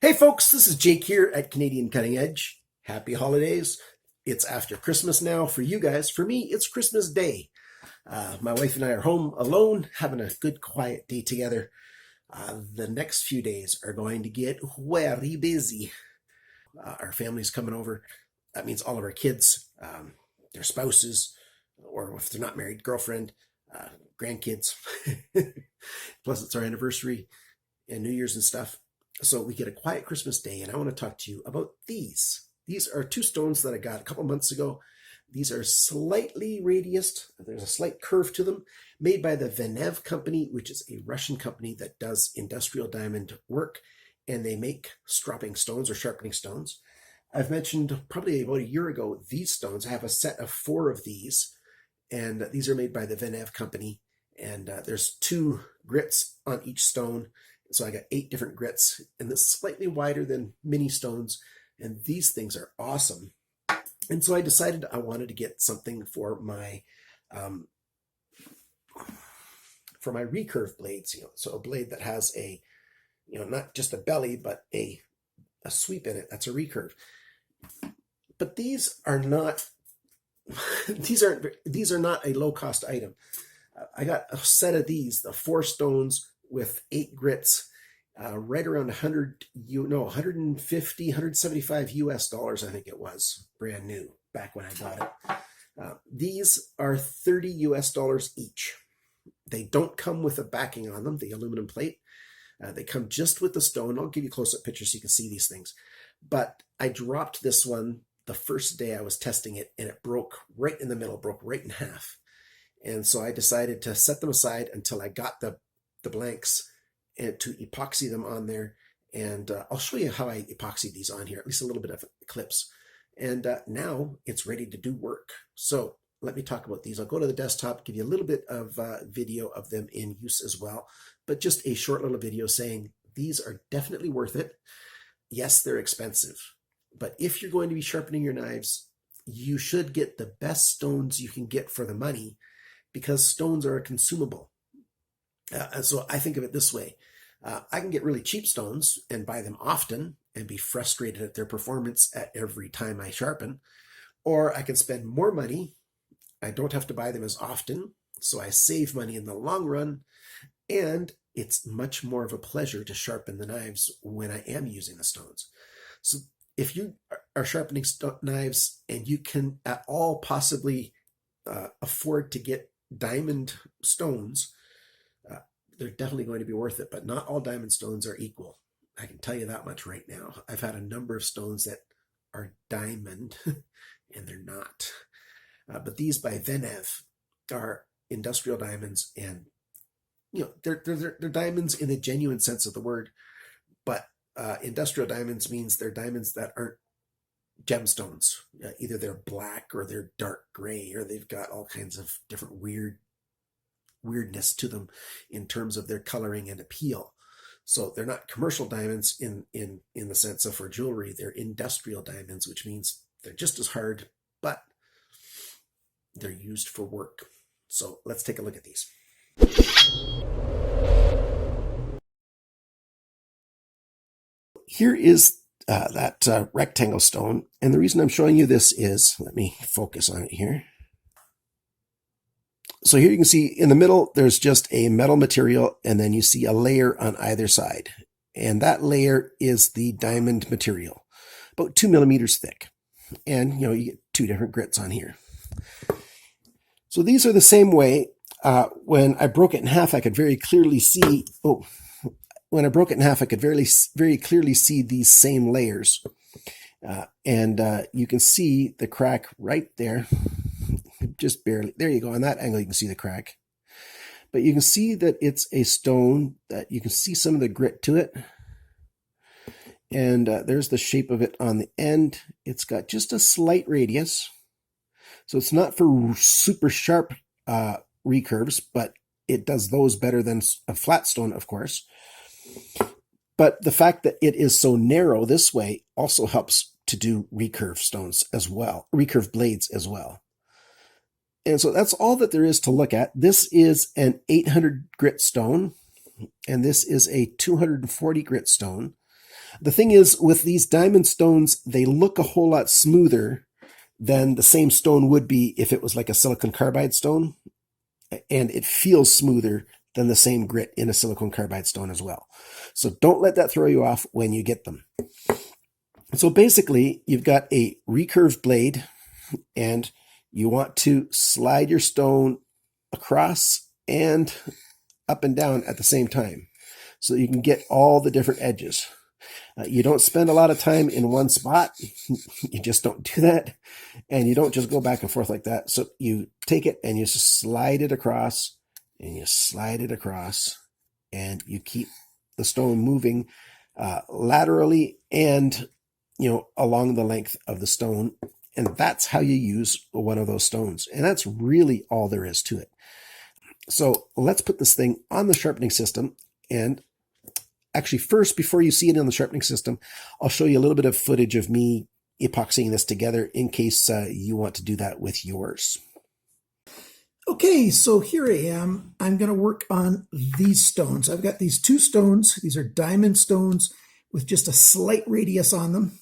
Hey folks, this is Jake here at Canadian Cutting Edge. Happy holidays. It's after Christmas now for you guys. For me, it's Christmas Day. My wife and I are home alone, having a good quiet day together. The next few days are going to get very busy. Our family's coming over. That means all of our kids, their spouses, or if they're not married, girlfriend, grandkids. Plus, it's our anniversary and New Year's and stuff. So we get a quiet Christmas day, and I want to talk to you about these. These are two stones that I got a couple months ago. These are slightly radiused. There's a slight curve to them, made by the VENEV company, which is a Russian company that does industrial diamond work, and they make stropping stones or sharpening stones. I've mentioned probably about a year ago these stones. I have a set of 4 of these, and these are made by the VENEV company, and there's 2 grits on each stone. So I got 8 different grits, and this is slightly wider than mini stones, and these things are awesome. And so I decided I wanted to get something for my recurve blades, so a blade that has a, not just a belly, but a sweep in it. That's a recurve. But these are not these are not a low cost item. I got a set of these, the 4 stones with 8 grits, right around 150, 175 US dollars, I think it was, brand new, back when I got it. These are 30 US dollars each. They don't come with a backing on them, the aluminum plate. They come just with the stone. I'll give you close-up pictures so you can see these things. But I dropped this one the first day I was testing it, and it broke right in the middle, broke right in half. And so I decided to set them aside until I got the blanks and to epoxy them on there. And I'll show you how I epoxied these on here, at least a little bit of clips. And now it's ready to do work. So let me talk about these. I'll go to the desktop, give you a little bit of video of them in use as well, but just a short little video saying these are definitely worth it. Yes, they're expensive, but if you're going to be sharpening your knives, you should get the best stones you can get for the money, because stones are a consumable. And so I think of it this way. I can get really cheap stones and buy them often and be frustrated at their performance at every time I sharpen. Or I can spend more money. I don't have to buy them as often, so I save money in the long run. And it's much more of a pleasure to sharpen the knives when I am using the stones. So if you are sharpening knives and you can at all possibly afford to get diamond stones, they're definitely going to be worth it. But not all diamond stones are equal. I can tell you that much right now. I've had a number of stones that are diamond and they're not. But these by VENEV are industrial diamonds, and they're diamonds in the genuine sense of the word. But industrial diamonds means they're diamonds that aren't gemstones. Either they're black or they're dark gray, or they've got all kinds of different weirdness to them in terms of their coloring and appeal. So they're not commercial diamonds in the sense of for jewelry. They're industrial diamonds, which means they're just as hard, but they're used for work. So let's take a look at these. Here is that rectangle stone. And the reason I'm showing you this is, let me focus on it here. So here you can see in the middle, there's just a metal material, and then you see a layer on either side. And that layer is the diamond material, about 2 millimeters thick. And, you get 2 different grits on here. So these are the same way. When I broke it in half, I could very clearly see, when I broke it in half, I could very clearly see these same layers. And you can see the crack right there. Just barely. There you go. On that angle, you can see the crack. But you can see that it's a stone that you can see some of the grit to it. And there's the shape of it on the end. It's got just a slight radius. So it's not for super sharp recurves, but it does those better than a flat stone, of course. But the fact that it is so narrow this way also helps to do recurve stones as well, recurve blades as well. And so that's all that there is to look at. This is an 800 grit stone, and this is a 240 grit stone. The thing is, with these diamond stones, they look a whole lot smoother than the same stone would be if it was like a silicon carbide stone, and it feels smoother than the same grit in a silicon carbide stone as well. So don't let that throw you off when you get them. So basically, you've got a recurve blade, and you want to slide your stone across and up and down at the same time so you can get all the different edges. You don't spend a lot of time in one spot. You just don't do that. And you don't just go back and forth like that. So you take it and you just slide it across, and you slide it across, and you keep the stone moving laterally and along the length of the stone. And that's how you use one of those stones. And that's really all there is to it. So let's put this thing on the sharpening system. And actually, first, before you see it on the sharpening system, I'll show you a little bit of footage of me epoxying this together in case you want to do that with yours. Okay, so here I am. I'm going to work on these stones. I've got these two stones. These are diamond stones with just a slight radius on them.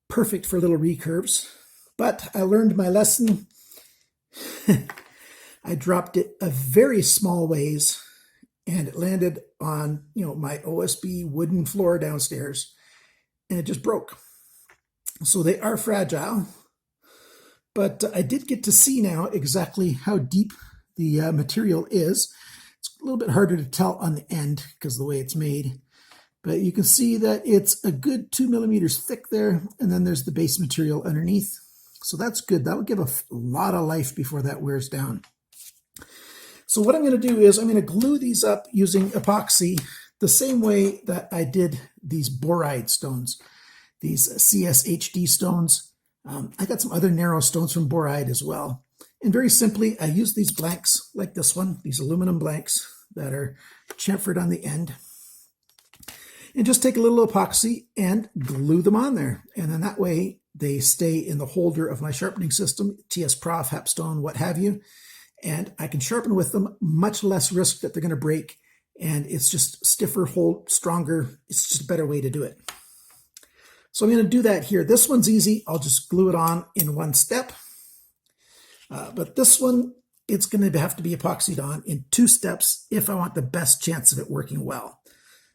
Perfect for little recurves. But I learned my lesson. I dropped it a very small ways, and it landed on, my OSB wooden floor downstairs, and it just broke. So they are fragile, but I did get to see now exactly how deep the material is. It's a little bit harder to tell on the end because of the way it's made, but you can see that it's a good 2 millimeters thick there, and then there's the base material underneath. So that's good. That'll give a lot of life before that wears down. So what I'm going to do is I'm going to glue these up using epoxy the same way that I did these Boride stones, these CSHD stones. I got some other narrow stones from Boride as well. And very simply, I use these blanks like this one, these aluminum blanks that are chamfered on the end. And just take a little epoxy and glue them on there. And then that way they stay in the holder of my sharpening system, TS Prof, Hapstone, what have you. And I can sharpen with them, much less risk that they're going to break. And it's just stiffer, hold, stronger. It's just a better way to do it. So I'm going to do that here. This one's easy. I'll just glue it on in one step. But this one, it's going to have to be epoxied on in 2 steps if I want the best chance of it working well.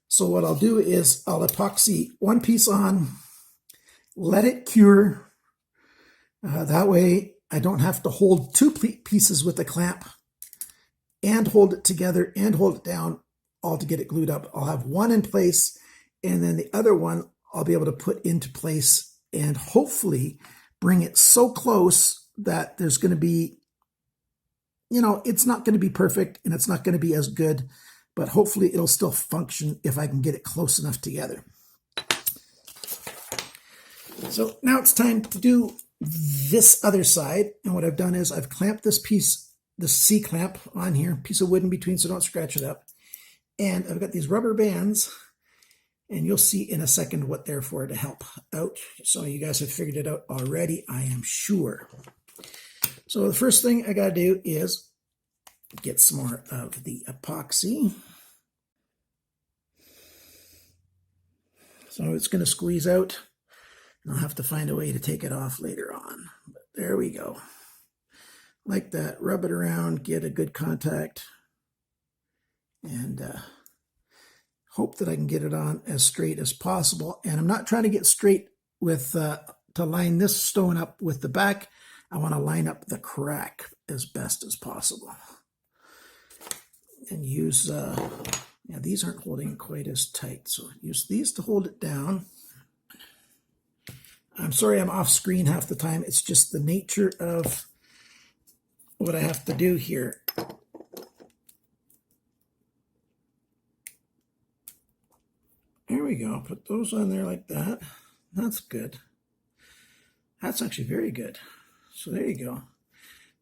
So what I'll do is I'll epoxy one piece on, let it cure. That way I don't have to hold 2 pieces with a clamp and hold it together and hold it down all to get it glued up. I'll have one in place, and then the other one I'll be able to put into place and hopefully bring it so close that there's going to be, it's not going to be perfect and it's not going to be as good, but hopefully it'll still function if I can get it close enough together. So now it's time to do this other side. And what I've done is I've clamped this piece, the C-clamp on here, piece of wood in between so don't scratch it up. And I've got these rubber bands, and you'll see in a second what they're for to help out. So you guys have figured it out already, I am sure. So the first thing I got to do is get some more of the epoxy. So it's going to squeeze out. I'll have to find a way to take it off later on. But there we go. Like that. Rub it around, get a good contact, and hope that I can get it on as straight as possible. And I'm not trying to get straight with to line this stone up with the back. I want to line up the crack as best as possible. And use, these aren't holding quite as tight, so use these to hold it down. I'm sorry I'm off screen half the time. It's just the nature of what I have to do here. There we go. Put those on there like that. That's good. That's actually very good. So there you go.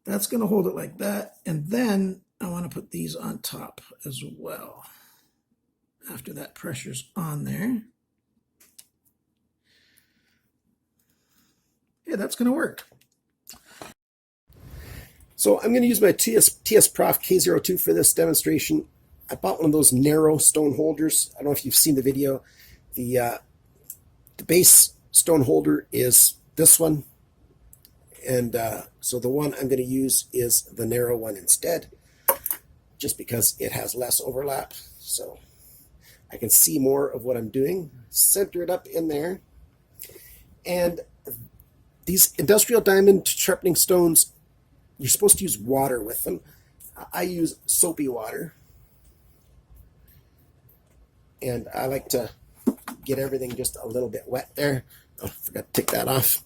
That's going to hold it like that. And then I want to put these on top as well. After that pressure's on there. Yeah, that's going to work. So I'm going to use my TS Prof K02 for this demonstration. I bought one of those narrow stone holders. I don't know if you've seen the video. The base stone holder is this one, and so the one I'm going to use is the narrow one instead, just because it has less overlap, so I can see more of what I'm doing. Center it up in there, and these industrial diamond sharpening stones, you're supposed to use water with them. I use soapy water, and I like to get everything just a little bit wet there. Oh, forgot to take that off.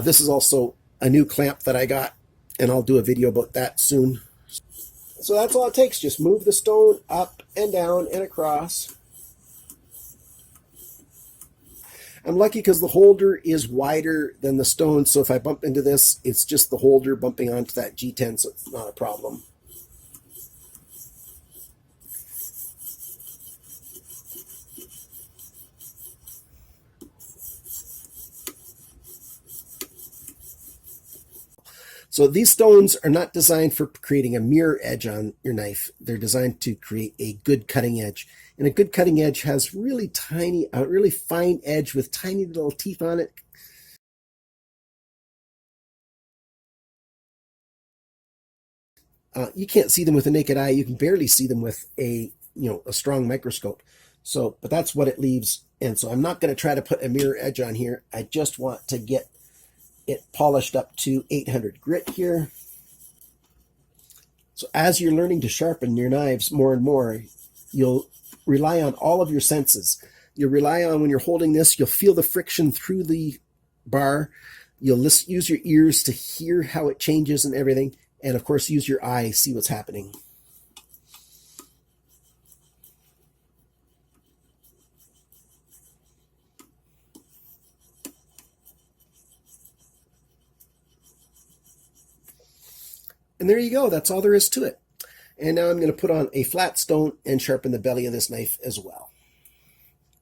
This is also a new clamp that I got, and I'll do a video about that soon. So that's all it takes. Just move the stone up and down and across. I'm lucky because the holder is wider than the stone, so if I bump into this, it's just the holder bumping onto that G10, so it's not a problem. So these stones are not designed for creating a mirror edge on your knife. They're designed to create a good cutting edge. And a good cutting edge has really tiny, a really fine edge with tiny little teeth on it. You can't see them with a naked eye. You can barely see them with a strong microscope. So, but that's what it leaves. And so I'm not going to try to put a mirror edge on here. I just want to get it polished up to 800 grit here. So as you're learning to sharpen your knives more and more, you'll rely on all of your senses. You'll rely on, when you're holding this, you'll feel the friction through the bar. You'll use your ears to hear how it changes and everything. And of course, use your eye, see what's happening. And there you go. That's all there is to it. And now I'm going to put on a flat stone and sharpen the belly of this knife as well.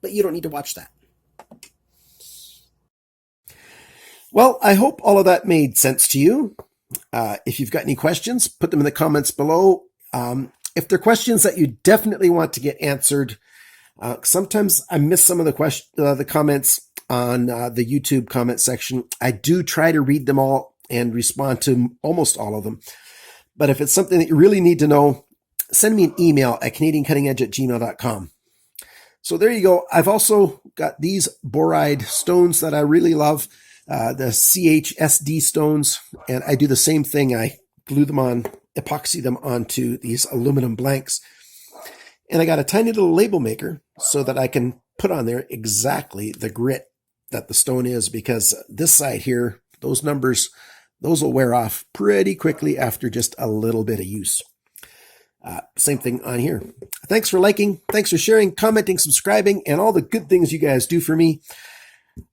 But you don't need to watch that. Well, I hope all of that made sense to you. If you've got any questions, put them in the comments below. If they're questions that you definitely want to get answered, sometimes I miss some of the comments on the YouTube comment section. I do try to read them all and respond to almost all of them. But if it's something that you really need to know, send me an email at canadiancuttingedge@gmail.com. So there you go. I've also got these Boride stones that I really love, the CHSD stones, and I do the same thing. I glue them on, epoxy them onto these aluminum blanks. And I got a tiny little label maker so that I can put on there exactly the grit that the stone is, because this side here, those numbers, those will wear off pretty quickly after just a little bit of use. Same thing on here. Thanks for liking. Thanks for sharing, commenting, subscribing, and all the good things you guys do for me.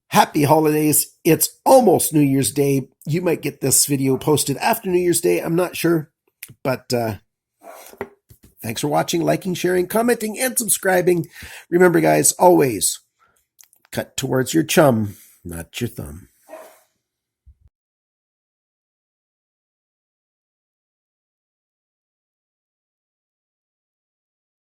Happy holidays. It's almost New Year's Day. You might get this video posted after New Year's Day. I'm not sure. But thanks for watching, liking, sharing, commenting, and subscribing. Remember, guys, always cut towards your chum, not your thumb.